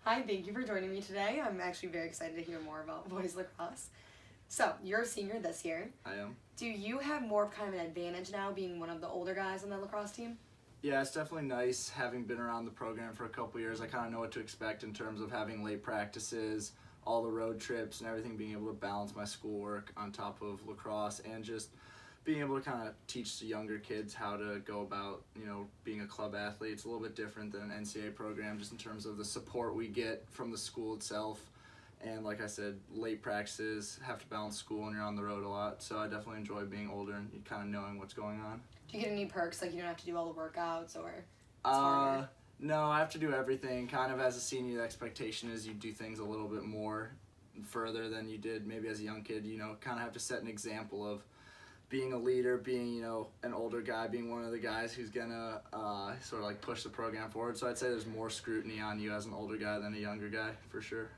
Hi, thank you for joining me today. I'm actually very excited to hear more about boys lacrosse. So, you're a senior this year. I am. Do you have more of kind of an advantage now being one of the older guys on the lacrosse team? Yeah, it's definitely nice having been around the program for a couple years. I kind of know what to expect in terms of having late practices, all the road trips, and everything, being able to balance my schoolwork on top of lacrosse and just being able to kind of teach the younger kids how to go about, being a club athlete. It's a little bit different than an NCAA program just in terms of the support we get from the school itself. And like I said, late practices, have to balance school and you're on the road a lot. So I definitely enjoy being older and kind of knowing what's going on. Do you get any perks, like you don't have to do all the workouts or it's harder? No, I have to do everything. Kind of as a senior, the expectation is you do things a little bit more further than you did maybe as a young kid. Kind of have to set an example of being a leader, being, an older guy, being one of the guys who's gonna sort of like push the program forward. So I'd say there's more scrutiny on you as an older guy than a younger guy, for sure.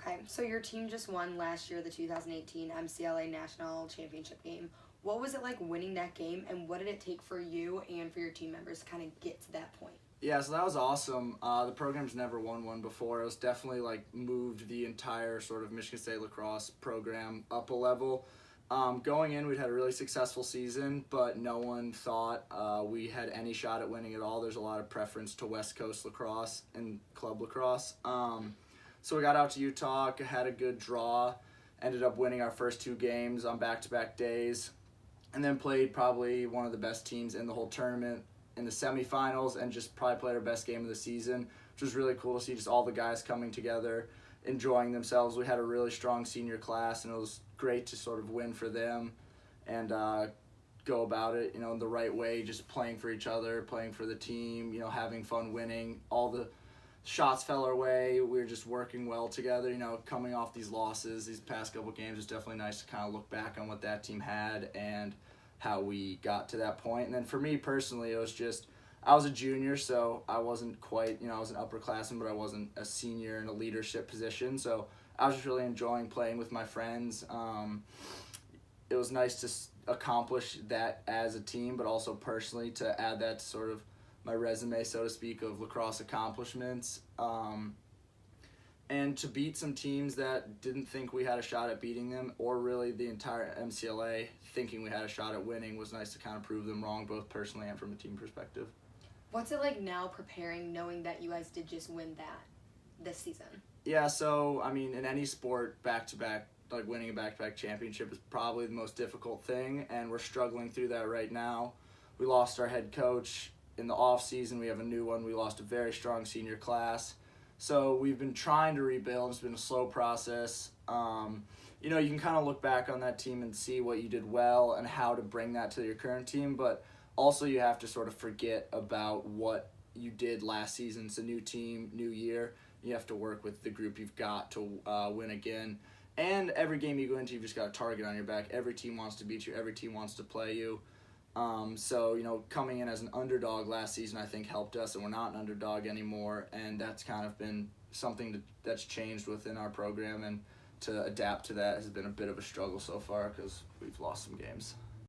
Okay, so your team just won last year the 2018 MCLA National Championship game. What was it like winning that game, and what did it take for you and for your team members to kind of get to that point? Yeah, so that was awesome. The program's never won one before. It was definitely moved the entire sort of Michigan State lacrosse program up a level. Going in, we'd had a really successful season, but no one thought we had any shot at winning at all. There's a lot of preference to West Coast lacrosse and club lacrosse. So we got out to Utah, had a good draw, ended up winning our first two games on back-to-back days, and then played probably one of the best teams in the whole tournament in the semifinals, and just probably played our best game of the season, which was really cool to see just all the guys coming together, enjoying themselves. We had a really strong senior class, and it was great to sort of win for them and go about it, the right way, just playing for each other, playing for the team, having fun winning. All the shots fell our way. We were just working well together, coming off these losses, these past couple games. It's definitely nice to kind of look back on what that team had and how we got to that point. And then for me personally, it was just, I was a junior, so I wasn't quite, I was an upperclassman, but I wasn't a senior in a leadership position. So I was just really enjoying playing with my friends. It was nice to accomplish that as a team, but also personally to add that to sort of my resume, so to speak, of lacrosse accomplishments. And to beat some teams that didn't think we had a shot at beating them, or really the entire MCLA thinking we had a shot at winning, was nice to kind of prove them wrong, both personally and from a team perspective. What's it like now preparing, knowing that you guys did just win that this season? Yeah, so, in any sport, back-to-back, winning a back-to-back championship is probably the most difficult thing, and we're struggling through that right now. We lost our head coach in the off-season. We have a new one. We lost a very strong senior class. So we've been trying to rebuild. It's been a slow process. You can kind of look back on that team and see what you did well and how to bring that to your current team, but also you have to sort of forget about what you did last season. It's a new team, new year. You have to work with the group you've got to win again. And every game you go into, you've just got a target on your back. Every team wants to beat you. Every team wants to play you. So, coming in as an underdog last season, I think helped us, and we're not an underdog anymore. And that's kind of been something that's changed within our program. And to adapt to that has been a bit of a struggle so far because we've lost some games.